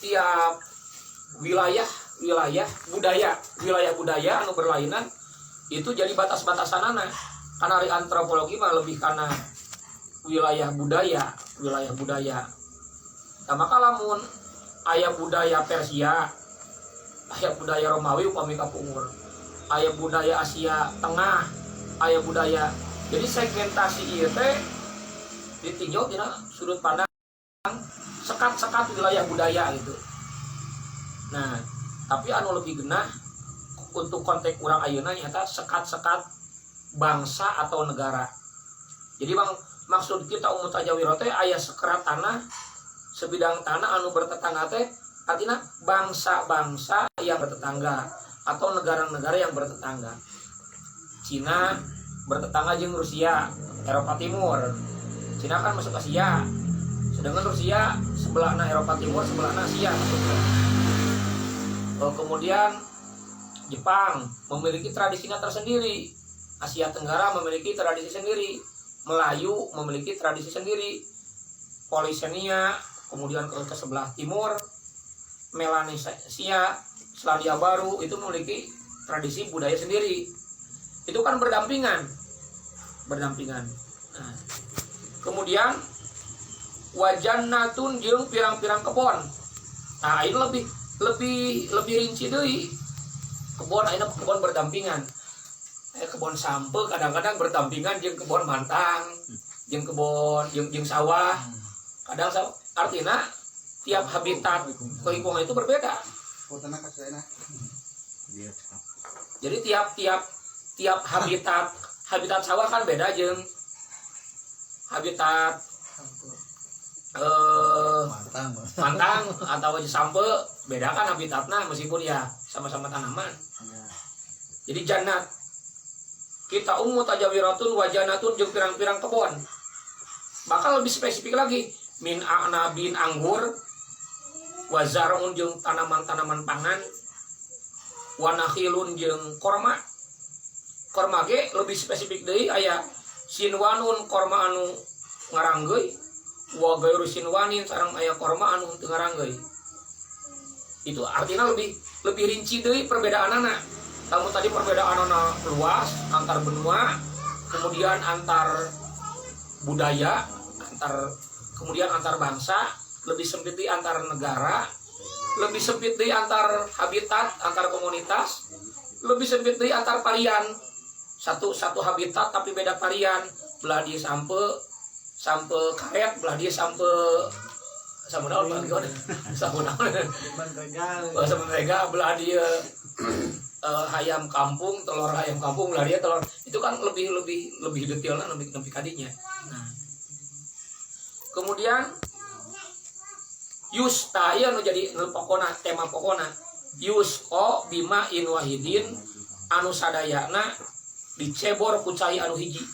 tiap wilayah budaya anu berlainan itu jadi batas-batasanana. Karena dari antropologi mah lebih karena wilayah budaya. Nah, maka lamun aya budaya Persia, aya budaya Romawi upami kapungur, aya budaya Asia Tengah, aya budaya. Jadi segmentasi ieu teh ditinjau tina sudut pandang sekat-sekat wilayah budaya gitu. Nah, tapi anu lebih genah untuk konteks urang ayeuna nyata sekat-sekat bangsa atau negara. Jadi maksud kita umum tajawiro teh aya sekerat tanah, sebidang tanah anu bertetangga teh artinya bangsa-bangsa yang bertetangga atau negara-negara yang bertetangga. Cina bertetangga jeung Rusia, Eropa Timur. Cina kan masuk Asia, sedangkan Rusia sebelahna Eropa Timur, sebelahna Asia masuknya. Kemudian Jepang memiliki tradisinya tersendiri, Asia Tenggara memiliki tradisi sendiri, Melayu memiliki tradisi sendiri, Polisenia, kemudian ke sebelah timur, Melanesia, Selandia Baru itu memiliki tradisi budaya sendiri. Itu kan berdampingan. Nah, kemudian wajannatun jeung pirang-pirang kebon. Nah, ini lebih rinci deui. Kebon berdampingan. Kebon sampe kadang-kadang berdampingan jeung kebon mantang, jeung kebon jeung sawah. Kadang artinya tiap habitat lingkungan itu berbeda. Jadi tiap habitat sawah kan beda jeung habitat mantang atau sampe beda kan habitatnya meskipun ya sama-sama tanaman. Jadi jannat kita tajawiratun wajanatun jeung pirang-pirang kebon. Bakal lebih spesifik lagi min a'nabin anggur, wazarun jeung tanaman-tanaman pangan, wanakhilun jeung korma. Korma ge lebih spesifik deui aya sinwanun korma anu ngaranggeuy, wa gairu sinwanin sareng aya korma anu teu ngaranggeuy. Itu artinya lebih rinci deui perbedaanana. Kamu tadi perbedaanana luas antar benua, kemudian antar budaya, kemudian antar bangsa, lebih sempit di antar negara, lebih sempit di antar habitat, antar komunitas, lebih sempit di antar varian. Satu habitat tapi beda varian. Belah dia sampe karet, belah dia sampe daun mentega, belah dia ayam kampung, telur ayam kampung, belah dia telur. Itu kan lebih detailnya, lebih kadinya. Nah, kemudian yusta ya nu jadi pokona, tema pokona yusko bima in wahidin anu sadayana dicebor ku cai anu hiji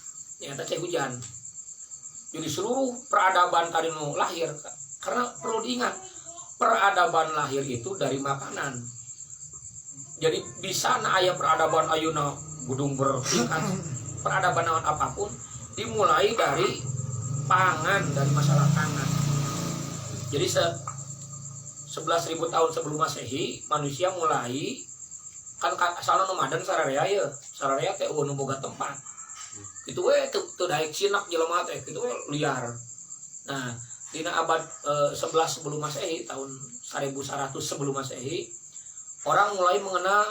nyata cai hujan. Jadi seluruh peradaban tadi nu lahir, karena perlu diingat peradaban lahir itu dari makanan. Jadi bisa na aya peradaban ayeuna gudung bertingkat, peradaban naon apapun dimulai dari pangan, dari masalah pangan. Jadi 11.000 tahun sebelum Masehi manusia mulai kan asalna nomaden sararea ya. Sararea teh nu boga tempat. Itu we teu daek sinak jelema teh, kitu we liar. Nah, dina abad 11 sebelum Masehi, tahun 1100 sebelum Masehi, orang mulai mengenal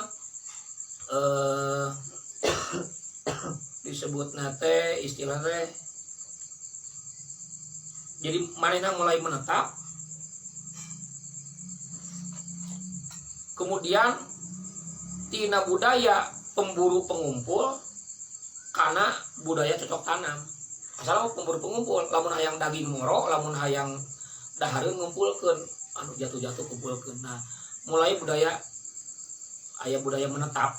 disebut nate istilah teh. Jadi manehna mulai menetap. Kemudian tina budaya pemburu pengumpul karena budaya cocok tanam. Asal pemburu pengumpul, lamun hayang daging moro, lamun hayang dahareun ngumpulkeun, anu jatuh-jatuh kumpulkeun. Nah, mulai budaya menetap.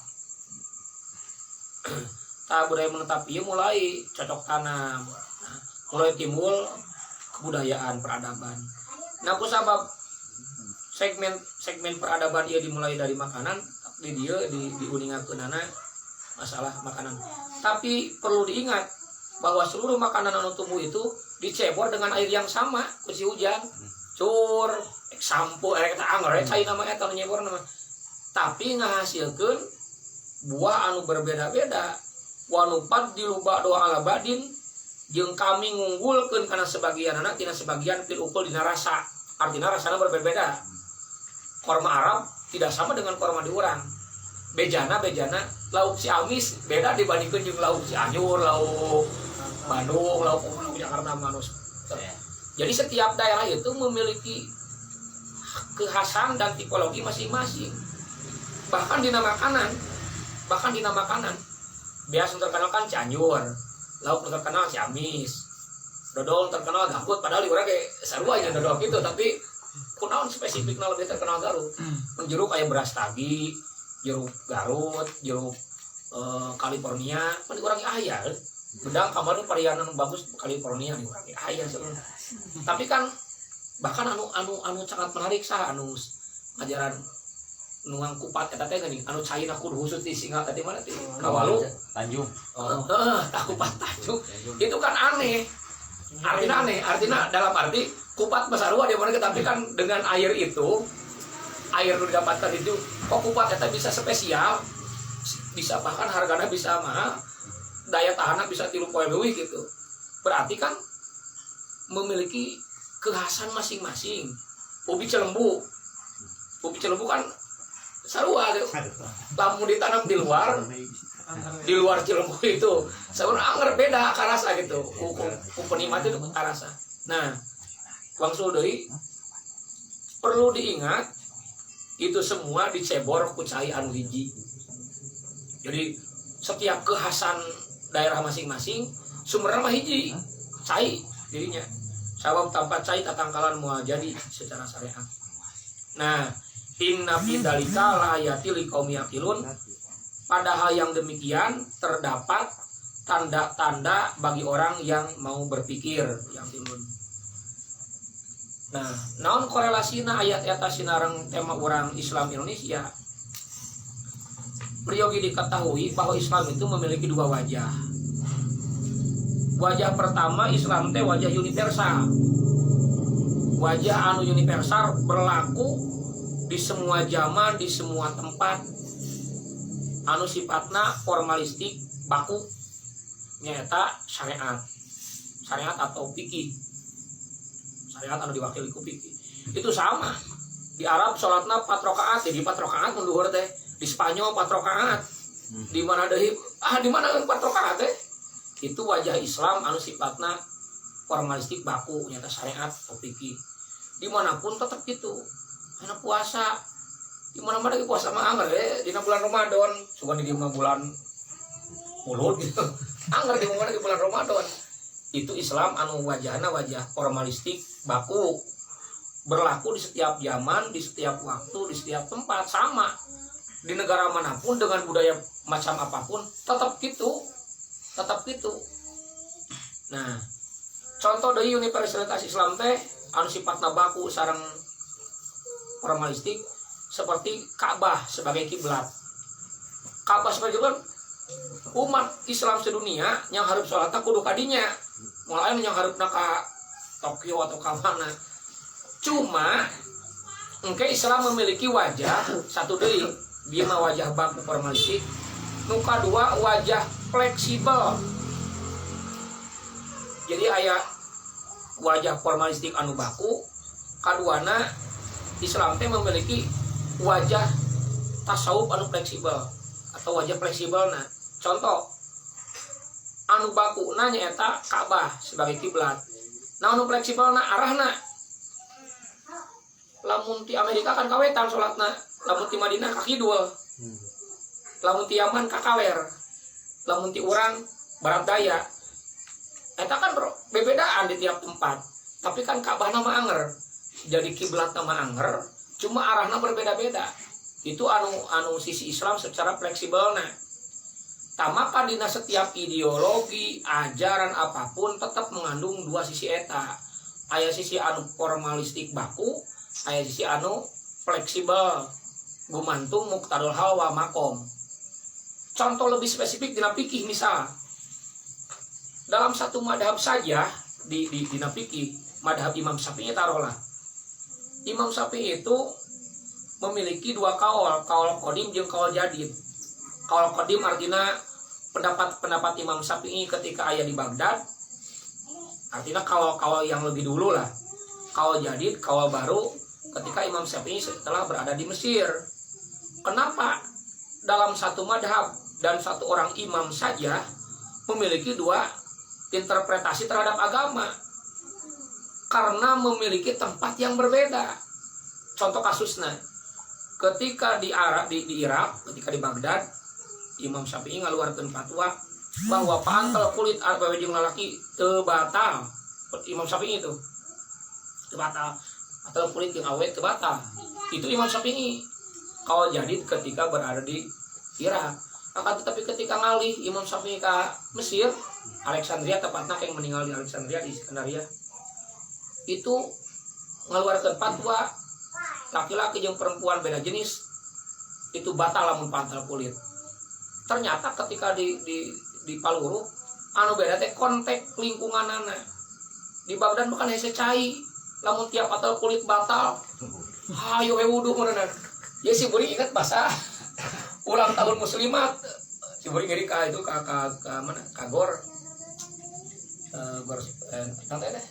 Budaya menetap ieu mulai cocok tanam. Nah, mulai timbul kebudayaan peradaban. Nah, kusabab segmen peradaban ieu dimulai dari makanan, di dieu diuningakeunana masalah makanan. Tapi perlu diingat bahwa seluruh makanan anu tumbuh itu dicebor dengan air yang sama ku si hujan. cur sampo kita anggar cai nama eta nyebor nama tapi ngahasilkeun buah anu berbeda-beda wanupat dilubak doa ala badin jeung kami ngunggulkeun kana sebagian anak tina sebagian fil ukul dina rasa artinya rasanya berbeda korma Arab tidak sama dengan korma di urang bejana lauk Ciamis beda dibandingkan jeung lauk Cianjur lauk Bandung lauk Jakarta manus jadi setiap daerah itu memiliki kekhasan dan tipologi masing-masing bahkan dina makanan biasa terkenal kan Cianjur lauk terkenal Ciamis dodol terkenal Garut padahal di urang kayak sarua aja dodol gitu tapi kunaon spesifiknya lebih terkenal Garut jeruk kayak beras tagi jeruk Garut jeruk California kan di urang aya bedang kamarnya varian bagus California di urang aya sebenarnya tapi kan bahkan anu sangat menarik sah anu ajaran nuang kupat eta teh geuning anu caina kudu khusus di singa tadi mana teh Kawalu Tanjung tak kupat Tanjung itu kan aneh artinya dalam arti kupat besarua di mana tapi kan dengan air itu air yang didapatkan itu kok kupat eta bisa spesial bisa bahkan harganya bisa mahal daya tahannya bisa 3 poe leuwih gitu berarti kan memiliki kekhasan masing-masing ubi celembu kan sarua gitu. Lamun ditanam di luar Cilembu itu sebenarnya anggar beda karasa gitu ku penikmat itu karasa nah wangsul deui perlu diingat itu semua dicebor ku cai anu hiji jadi setiap kekhasan daerah masing-masing sumbernya mah hiji cai dirinya sawab tanpa cai tatangkalan moal jadi secara syariat nah inna fi dzalika laayati liqaumi yaqilun padahal yang demikian terdapat tanda-tanda bagi orang yang mau berpikir yang tilun. Nah, naon korelasina ayat eta sinareng tema orang Islam Indonesia? Priyogi diketahui bahwa Islam itu memiliki 2 wajah. Wajah pertama Islam teh wajah universal. Wajah anu universal berlaku di semua zaman, di semua tempat anu sifatna formalistik baku nyata syariat atau fikih syariat anu diwakili ku fikih itu sama di Arab sholatna 4 rakaat jadi 4 rakaat mundur teh di Spanyol 4 rakaat di mana deui di mana 4 rakaat teh itu wajah Islam anu sifatna formalistik baku nyata syariat atau fikih dimanapun tetap gitu karena puasa di mana-mana puasa mah anggar di bulan Ramadan sugan di bulan mulut gitu anggar di mana di bulan Ramadan itu Islam anu wajahna wajah formalistik baku berlaku di setiap zaman di setiap waktu di setiap tempat sama di negara manapun dengan budaya macam apapun tetap gitu nah contoh dari universalitas Islam teh anu sifatna baku sareng formalistik seperti Ka'bah sebagai kiblat. Ka'bah sebagai kiblat umat Islam sedunia yang harus sholatnya kudu kadinya. Mulai yang harus ke Tokyo atau ke mana. Cuma engke Islam memiliki wajah satu deui, dia mah wajah baku formalistik. Nu kadua wajah fleksibel. Jadi aya wajah formalistik anu baku, kaduana Islam teh memiliki wajah tasawuf anu fleksibel atau wajah fleksibel. Nah, contoh anu baku nanya eta Ka'bah sebagai kiblat. Nah, anu fleksibel arahna lamun ti Amerika kan kawetan salatna, lamun ti Madinah ka kidul. Lamun ti Yaman ka kaler. Lamun ti urang barat daya. Eta kan berbedaan di tiap tempat. Tapi kan Ka'bah nama anger. Jadi kiblat nama anger, cuma arahnya berbeda-beda. Itu anu sisi Islam secara fleksibel. Nah, tamaka dina setiap ideologi, ajaran apapun tetap mengandung 2 sisi eta. Aya sisi anu formalistik baku, aya sisi anu fleksibel. Gumantung muqtadul hawa makom. Contoh lebih spesifik dina fikih misal. Dalam satu madhab saja di dina fikih, madhab Imam Syafi'i taruhlah. Imam Syafi'i itu memiliki dua kaul qadim jeung kaul jadid. Kaul qadim artinya pendapat Imam Syafi'i ketika aya di Baghdad, artinya kaul yang lebih dulu lah. Kaul jadid, kaul baru ketika Imam Syafi'i setelah berada di Mesir. Kenapa dalam satu madhab dan satu orang imam saja memiliki dua interpretasi terhadap agama? Karena memiliki tempat yang berbeda. Contoh kasusnya, ketika di Irak, ketika di Baghdad, Imam Syafi'i ngaluarkeun fatwa bahwa pantal kulit awewe jeung lalaki teu batal. Imam Syafi'i itu teu batal. Atau kulit jeung awewe teu batal. Itu Imam Syafi'i. Kaul jadid ketika berada di Irak. Akan tetapi ketika ngalih Imam Syafi'i ke Mesir, Alexandria tepatnya yang meninggal di Alexandria di Iskandaria, itu ngaluarkeun fatwa laki-laki jeung perempuan beda jenis itu batal lamun pantal kulit. Ternyata ketika di Paluru anu beda teh konteks lingkunganana. Di Baghdad bukan hese cai, lamun tiap pantal kulit batal. Hayo wudu meureunna. Ya si buri ingat bahasa ulang tahun muslimat. Si buri ngeri ka itu ka mana? Ka gor. Gor nanti deh.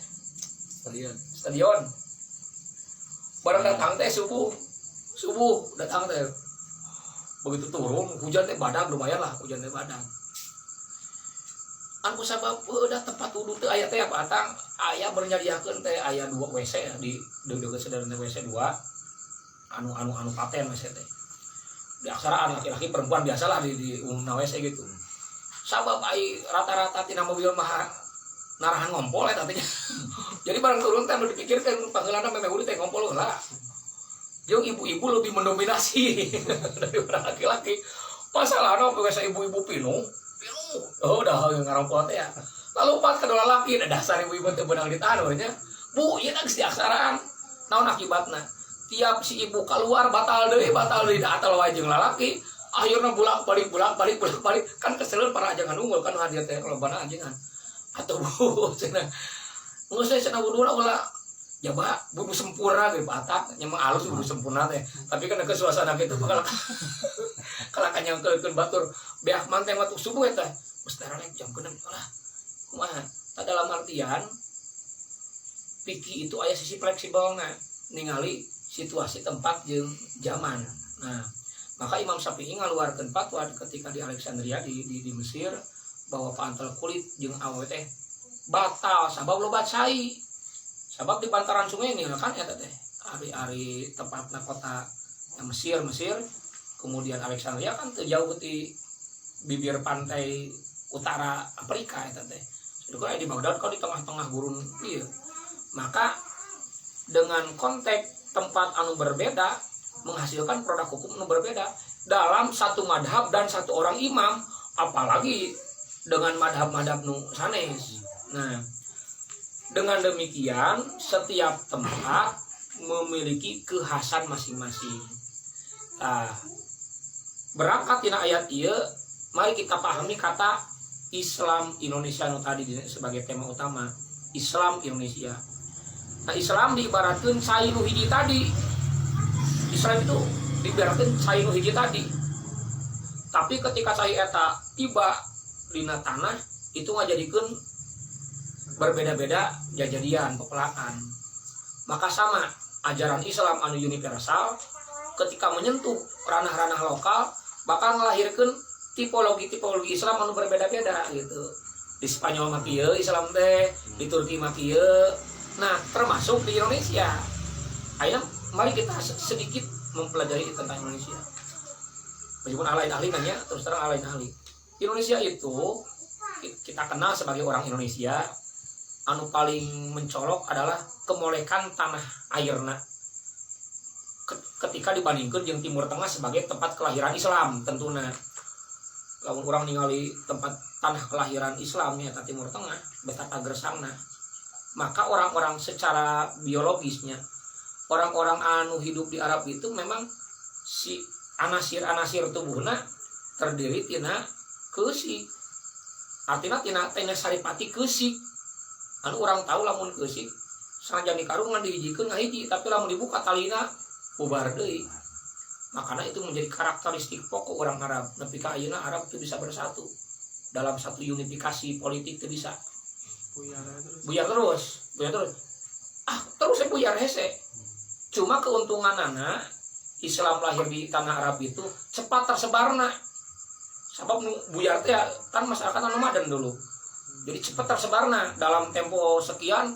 Stadion. Barang datang teh subuh datang teh. Begitu turun hujan teh badag lumayan lah, hujan teh badag. Anu sabab udah tempat wudu teh aya teh apa atang aya bernyadiakeun teh aya 2 WC di deudeut sederhana WC 2. Anu paten WC teh. Di aksaraan laki-laki perempuan biasalah di umumna WC gitu. Sabab ai rata-rata tina mobil mah narahan ngompol eta teh. Jadi barang turun teh anu dipikirkeun panggeulana memeh wudu teh ngompol heula. Jeung ibu-ibu lebih mendominasi daripada laki-laki. Masalahna biasa ibu-ibu pinu. Oh, dah ngarompol teh ya. Lalu pas kedua laki, dasar ibu-ibu teh beunang ditahan we nya. Bu, ieu geus diaksaraan. Naon akibatna? Tiap si ibu keluar batal deui da atal wae jeung lalaki. Akhirna bolak-balik kan keseleun para ajangan unggul kan hadir teh lobana ajangan. Atuh Bu, cenah. Mun saya cenah wuduna ulah ya Pak, budu sempurna ge batak, nya mah alus budu sempurna teh. Tapi kan ke suasana kitu bakal kalak nyangkeulkeun batur beak manteng waktu subuh eta. Geus taralek jam 6 lah. Kumaha? Dalam artian pikir itu aya sisi fleksibelna ningali situasi tempat jeung zaman. Nah, maka Imam Syafi'i ngaluarkeun fatwa ketika di Alexandria di Mesir bahwa pantal kulit jeung awewe teh batal sabab loba cai. Sabab di bantaran sungai ini kan eta teh ari tempatna kota Mesir, kemudian Alexandria kan teu jauh di bibir pantai utara Afrika eta teh. Itu kan di Baghdad kan di tengah-tengah gurun ieu. Maka dengan konteks tempat anu berbeda menghasilkan produk hukum anu berbeda dalam satu madhab dan satu orang imam, apalagi dengan madhab-madhab nu sanes. Nah, dengan demikian setiap tempat memiliki kekhasan masing-masing. Nah, berangkat tina ayat ieu, mari kita pahami kata Islam Indonesia nu tadi sebagai tema utama. Islam Indonesia. Nah, Islam diibaratkan cai nu hiji tadi. Islam itu diibaratkan cai nu hiji tadi. Tapi ketika cai eta tiba dina tanah itu ngajadikeun berbeda-beda jajadian pepelakan. Maka sama ajaran Islam anu universal ketika menyentuh ranah-ranah lokal bakal melahirkan tipologi Islam anu berbeda-beda gitu. Di Spanyol mah kieu Islam teh, di Turki mah kieu. Nah, termasuk di Indonesia. Ayo mari kita sedikit mempelajari tentang Indonesia. Meskipun ahli nanya, terus terang ahli. Indonesia itu kita kenal sebagai orang Indonesia. Anu paling mencolok adalah kemolekan tanah airna ketika dibandingkan jeung Timur Tengah sebagai tempat kelahiran Islam. Tentunya lamun urang ningali tempat tanah kelahiran Islamnya ke Timur Tengah betapa gersangna, maka orang-orang secara biologisnya, orang-orang anu hidup di Arab itu memang si anasir-anasir tubuhna terdiri tina keusik. Artinya tina saripati keusik. Anu orang tahu lamun keusik sanajan dikarungan dihijikeun ngahiji tapi lamun dibuka talina bubar deui. Makanya itu menjadi karakteristik pokok orang Arab. Nepi ka ayeuna Arab itu bisa bersatu dalam satu unifikasi politik itu bisa. Buyar terus. Terus buyar hese. Cuma keuntungan anak Islam lahir di tanah Arab itu cepat tersebarna. Sebab buyar teh kan masyarakat nomaden dulu. Jadi cepat tersebarna dalam tempo sekian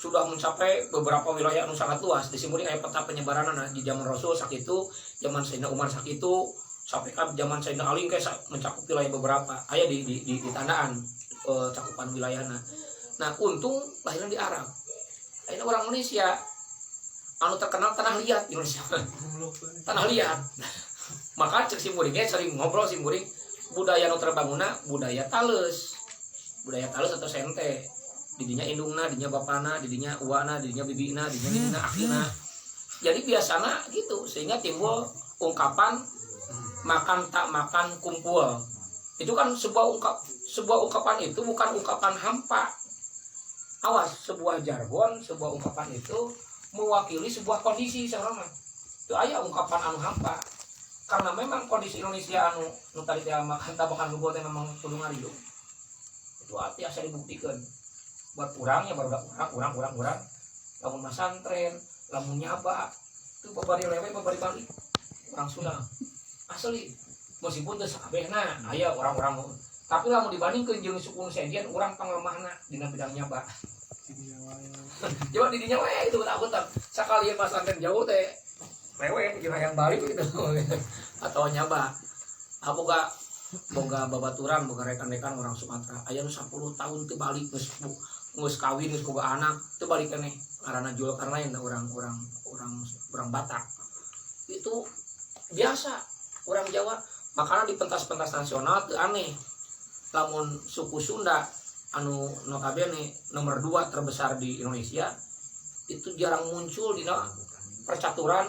sudah mencapai beberapa wilayah yang sangat luas. Di sini aya peta penyebaran di zaman Rasul sakitu, zaman Sayyidina Umar sakitu, sampai ke zaman Sayyidina Ali kayak mencakup wilayah beberapa. Aya di tandaan cakupan wilayahna. Nah, untung lahirnya di Arab. Akhirnya orang Indonesia anu terkenal tanah liat Indonesia. Tanah liat. Maka cek simburingnya sering ngobrol simburing budaya nu terbangunna budaya tales. Budaya tales atau sente. Didinya indungna, didinya bapana, didinya uwana, didinya bibina, didinya nina, akhirna. Jadi biasanya gitu, sehingga timbul ungkapan makan tak makan kumpul. Itu kan sebuah ungkapan itu bukan ungkapan hampa. Awas, sebuah jargon, sebuah ungkapan itu mewakili sebuah kondisi sebenarnya. Itu aya ungkapan anu hampa. Karena memang kondisi Indonesia anu tadi teh makan tak makan kumpul teh memang kudu ngariung. Itu arti asa dibuktikan. Buat kurangnya baru orang lamun masantren lamun nyaba itu babari lewe babari balik orang Sunda asli meskipun teu sakabehna aya orang-orang tapi lamun dibandingkeun jeung suku sedian urang panglemaahna dina bidang nyaba coba di dinya we itu utak-utak sakali masantren jauh teh lewe jeung hayang balik gitu atau nyaba boga babaturan boga rekan-rekan orang Sumatera aya nu 10 tahun teu balik geus kawin geus boga anak teu balik keneh ngaranna Zulkarnain orang Batak itu biasa orang Jawa makanya di pentas-pentas nasional teu aneh lamun suku Sunda anu notabene nomor 2 terbesar di Indonesia itu jarang muncul di percaturan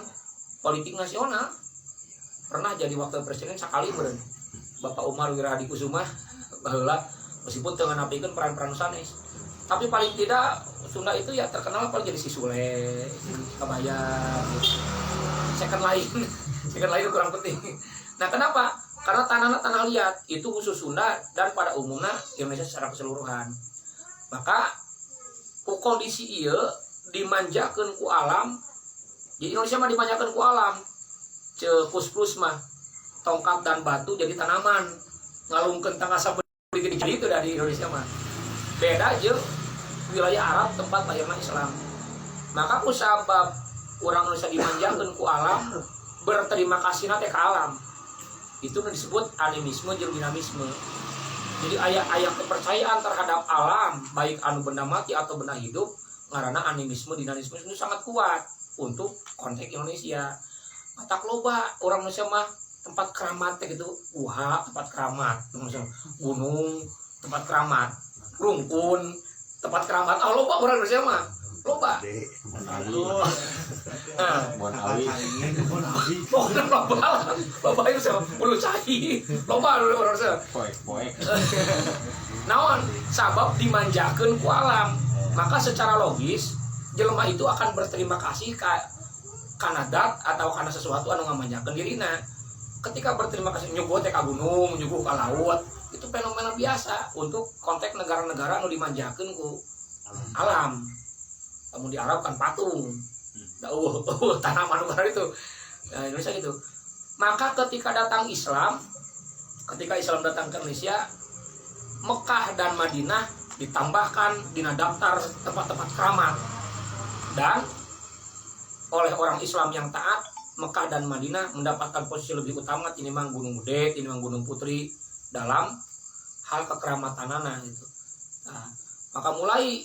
politik nasional. Pernah jadi wakil presiden sakali beureun Bapak Umar Wirahadikusuma baheula meskipun teu nganapikeun peran-peran sanes. Tapi paling tidak Sunda itu ya terkenal paling jadi si Sule, Kabayan, second lain kurang penting. Nah kenapa? Karena tanah liat itu khusus Sunda dan pada umumnya Indonesia secara keseluruhan. Maka kondisi ieu dimanjakeun ku alam. Di Indonesia mah dimanjakeun ku alam. Plus mah tongkat dan batu jadi tanaman ngalungkeun tangga sabeureun gede itu dari Indonesia mah. Beda aja wilayah Arab tempat lahirna Islam. Maka kusabab orang Indonesia dimanjakeun ku alam, berterima kasih nate ka alam. Itu disebut animisme jeung dinamisme. Jadi aya kepercayaan terhadap alam, baik anu benda mati atau benda hidup, ngaranna animisme dinamisme itu sangat kuat untuk konteks Indonesia. Matak loba orang Indonesia mah tempat keramat gitu. Tempat keramat, gunung, tempat keramat. Rungkun tempat keramat loba orang Indonesia mah loba loba itu sama ulu cahi loba orang Indonesia naon sabab dimanjakeun ku alam maka secara logis jelema itu akan berterima kasih kana dat atau kana sesuatu anu ngamanjakeun dirina ketika berterima kasih nyuguh teh ka gunung nyuguh ka laut itu fenomena biasa untuk konteks negara-negara anu dimanjakeun ku alam. Kamu di Arab kan patung. Tanaman negara itu. Nah, Indonesia gitu. Maka ketika Islam datang ke Indonesia, Mekah dan Madinah ditambahkan di daftar tempat-tempat keramat. Dan oleh orang Islam yang taat, Mekah dan Madinah mendapatkan posisi lebih utama tinimbang Gunung Gede, tinimbang Gunung Putri dalam hal kekeramatanana gitu. Nah, maka mulai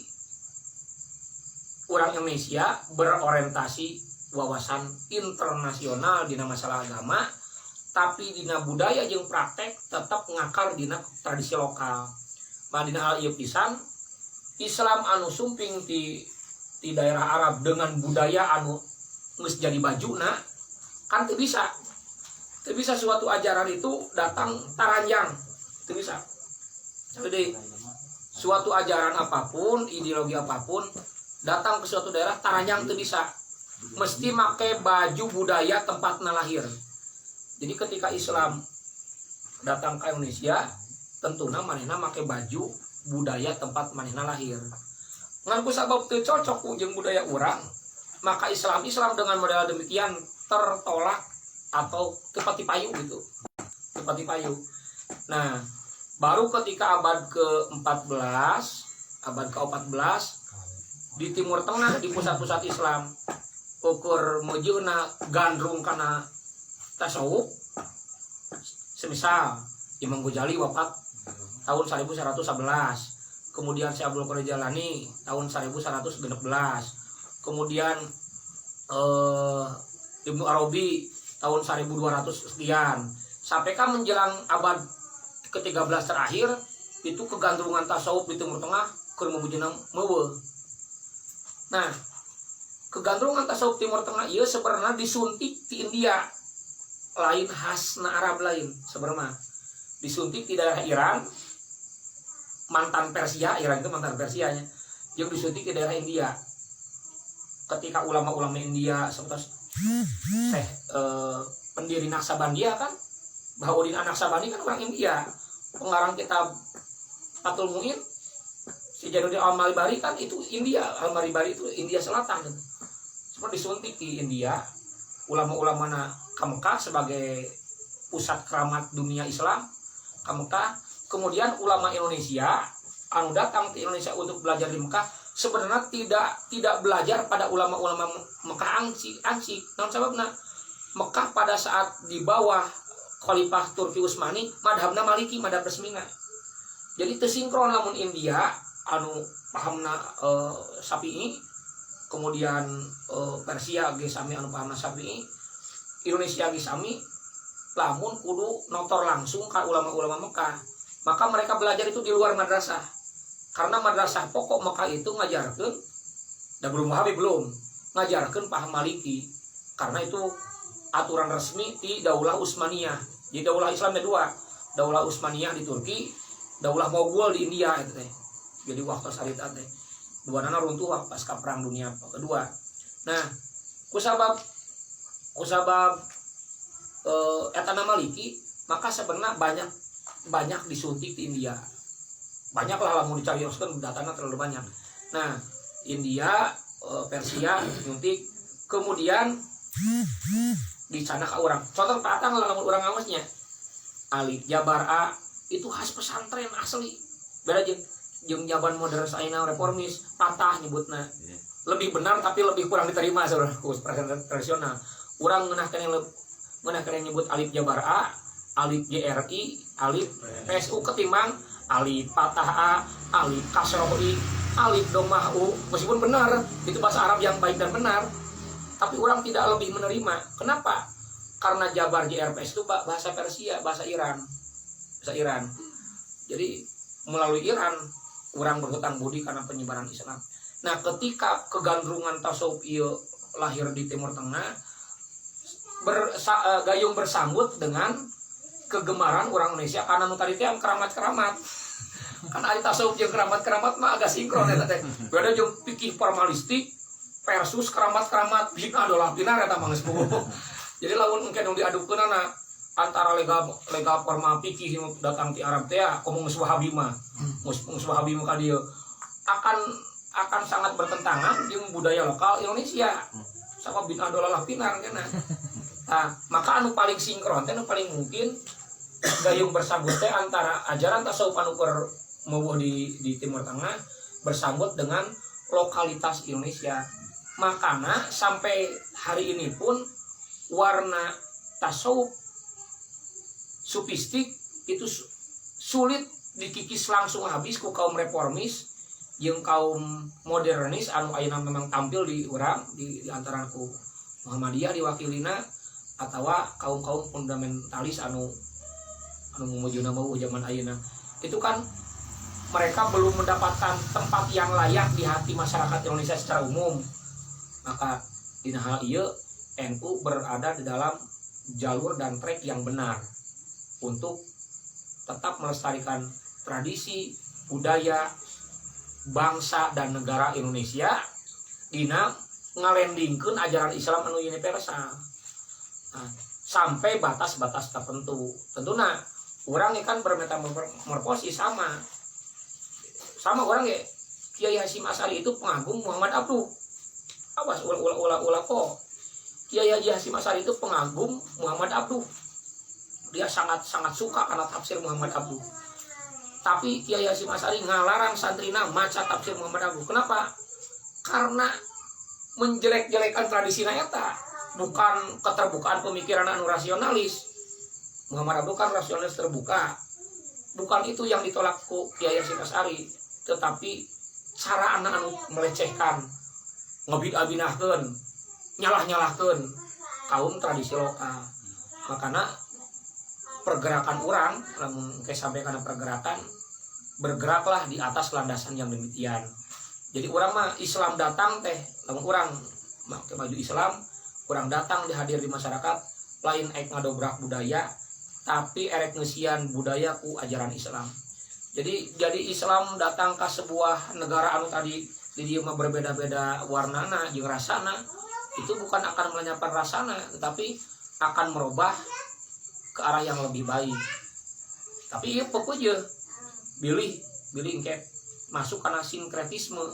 orang Indonesia berorientasi wawasan internasional dina masalah agama, tapi dina budaya jeung praktek tetap ngakar dina tradisi lokal. Madinah hal ieu pisan Islam anu sumping di daerah Arab dengan budaya anu geus jadi bajuna kan teu bisa. Teu bisa suatu ajaran itu datang taranjang. Teu bisa. Jadi suatu ajaran apapun, ideologi apapun datang ke suatu daerah taranyang teu bisa, mesti make baju budaya tempatna lahir. Jadi ketika Islam datang ke Indonesia, tentunya manehna make baju budaya tempat manehna lahir. Ngan ku sabab teu cocok ku jeung budaya urang, maka Islam dengan model demikian tertolak atau tepati payu gitu. Tepati payu. Nah, baru ketika abad ke-14, abad ke-14 di Timur Tengah, di pusat-pusat Islam, ukur mejeuna gandrung kana tasawuf. Semisal Imam Ghazali wafat tahun 1111, kemudian Syekh Abdul Qadir Jalani tahun 1116, kemudian Ibnu Arabi tahun 1200 sekian, sampai kan menjelang abad ke-13 terakhir itu kegandrungan tasawuf di Timur Tengah keur mewujudna meuweul. Nah, kegandrungan tasawuf Timur Tengah ieu sebenarnya disuntik di India, lain khasna Arab lain sebenarnya. Disuntik di daerah Iran, mantan Persia, Iran itu mantan Persianya, yang disuntik di daerah India. Ketika ulama-ulama India seperti pendiri Naqsabandiyah kan, Bahauddin An-Naqsabandi kan orang India, pengarang kitab Fathul Mu'in, si Jainuddin Al-Maribari kan itu India, Al-Maribari itu India Selatan. Seperti disuntik di India, ulama-ulama ke Mekah sebagai pusat keramat dunia Islam ke Mekah. Kemudian ulama Indonesia anu datang ke Indonesia untuk belajar di Mekah sebenarnya tidak belajar pada ulama-ulama Mekah ansik. Namun sebabna Mekah pada saat di bawah Khalifah Turki Utsmani madhabna Maliki, madhab resmina. Jadi tersinkron lamun India anu pahamna Syafi'i, kemudian Persia ge sami anu pahamna Syafi'i, Indonesia ge sami lamun kudu notor langsung ka ulama-ulama Mekah. Maka mereka belajar itu di luar madrasah. Karena madrasah pokok Mekah itu ngajarkeun, dan belum Wahabi belum, ngajarkeun paham Maliki. Karena itu aturan resmi di Daulah Utsmaniyah. Jadi Daulah Islamnya dua, Daulah Utsmaniyah di Turki, Daulah Mogul di India itu teh. Jadi waktu syariat teh. Dua nana runtuh pasca perang dunia kedua. Nah, kusabab etana Maliki, maka sebenarnya banyak disuntik di India. Banyak lah mau dicarioskeun datanya terlalu banyak. Nah, India, Persia nyuntik, kemudian di sana ke orang. Contoh patang lamun urang ngawesnya. Alif Jabar A itu khas pesantren asli. Beda jeung jaban modern saina reformis, patah nyebutna. Lebih benar tapi lebih kurang diterima saudara pesantren tradisional. Urang ngeunah kene nyebut Alif Jabar A, Alif JRI, Alif PSU ketimbang Alif Patah A, Alif Kasroh I, Alif Domah U. Meskipun benar, itu bahasa Arab yang baik dan benar, tapi orang tidak lebih menerima. Kenapa? Karena Jabar JRPS itu bahasa Persia, bahasa Iran. Jadi melalui Iran, orang berhutang budi karena penyebaran Islam. Nah, ketika kegandrungan tasawuf ieu lahir di Timur Tengah, gayung bersambut dengan kegemaran orang Indonesia karena nu tadi teh keramat-keramat. Kan ari tasawuf jeung keramat-keramat mah agak sinkron eta teh. Beda jeung fikih formalistik versus keramat-keramat bina adalah pinar eta mah geus puguh. Jadi lamun engke nu diadukeunana antara lega formal fikih nu datang ti Arab teh komo geus Wahabi mah. Geus Wahabi mah ka dieu akan sangat bertentangan jeung budaya lokal Indonesia. Sama bina adalah pinar kana. Nah, maka anu paling sinkron teh anu paling mungkin gayung bersambut teh antara ajaran tasawuf anu mewuh di Timur Tengah bersambut dengan lokalitas Indonesia. Makanya sampai hari ini pun warna tasawuf sufistik itu sulit dikikis langsung habis ku kaum reformis jeung kaum modernis anu ayeuna memang tampil di urang di antara ku Muhammadiyah diwakilina atawa kaum-kaum fundamentalis anu memujuna mau zaman ayeuna. Itu kan mereka belum mendapatkan tempat yang layak di hati masyarakat Indonesia secara umum. Maka di hal ieu NU berada di dalam jalur dan trek yang benar untuk tetap melestarikan tradisi, budaya, bangsa dan negara Indonesia dina ngalendingkeun ajaran Islam anu universal. Nah, sampai batas-batas tertentu. Tentunya orang kan bermetamorfosis sama orang ya. Kiai Hasyim Asy'ari itu pengagum Muhammad Abduh. Awas ulah kok. Kiai Haji Hasyim Asy'ari itu pengagum Muhammad Abduh. Dia sangat suka karena tafsir Muhammad Abduh. Tapi Kiai Hasyim Asy'ari ngalarang santrina maca tafsir Muhammad Abduh. Kenapa? Karena menjelek-jelekan tradisi eta, bukan keterbukaan pemikiran anu rasionalis. Muhammad Abduh kan rasionalis terbuka. Bukan itu yang ditolak ku Kiai Hasyim Asy'ari, tetapi cara anak anu melecehkan, ngebid-abinahkeun, nyalah-nyalahkeun kaum tradisi lokal. Makanya pergerakan orang, namun sampai karena pergerakan, bergeraklah di atas landasan yang demikian. Jadi orang mah Islam datang teh, namun orang maju Islam, orang datang dihadir di masyarakat, lain ek ngadobrak budaya, tapi erek ngesian budaya ku ajaran Islam. Jadi Islam datang ke sebuah negara anu tadi di dieu mah berbeda-beda warnana jeung rasana, itu bukan akan melenyapkan rasana, tetapi akan merubah ke arah yang lebih baik. Tapi ieu pokoknya bilih engke masuk karena sinkretisme.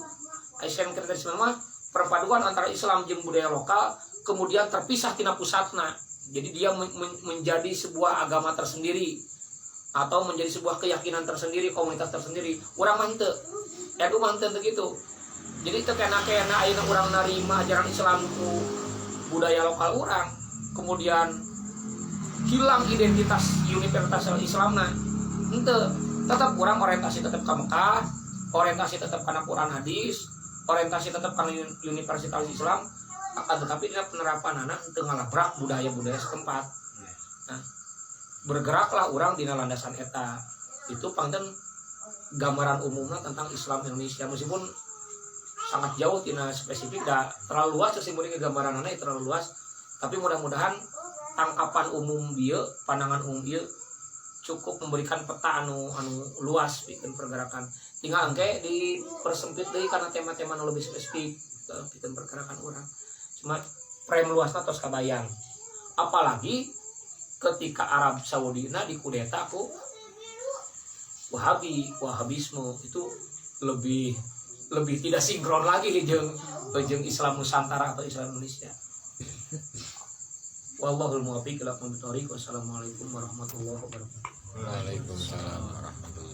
Sinkretisme mah perpaduan antara Islam jeung budaya lokal kemudian terpisah tina pusatna. Jadi dia menjadi sebuah agama tersendiri atau menjadi sebuah keyakinan tersendiri, komunitas tersendiri. Urang mah henteu. Edu mah henteu gitu. Jadi teu kena ayeuna urang narima ajaran Islam ku budaya lokal urang, kemudian hilang identitas universal Islamna. Henteu. Tetap urang orientasi tetap ka Mekah, orientasi tetap kana Quran hadis, orientasi tetap kana universal Islam, akan tetapi dina penerapanana teu ngalabrak budaya-budaya setempat. Nah, bergeraklah orang dina landasan eta. Itu pangten gambaran umumnya tentang Islam Indonesia, meskipun sangat jauh tina spesifik, da terlalu luas simbolik gambaranana terlalu luas, tapi mudah-mudahan tangkapan umum dia, pandangan umum dia cukup memberikan peta anu luas bikin pergerakan. Tinggal engke dipersempit deui karena tema-tema anu lebih spesifik bikin pergerakan orang. Cuma frame luasna tos kabayang. Apalagi ketika Arab Saudi dikudeta ku Wahabisme, itu lebih tidak sinkron lagi jeung Islam Nusantara atau Islam Indonesia. Wallahul muwaffiq ila aqwamit thoriq. Wassalamualaikum warahmatullahi wabarakatuh. Waalaikumsalam warahmatullahi wabarakatuh.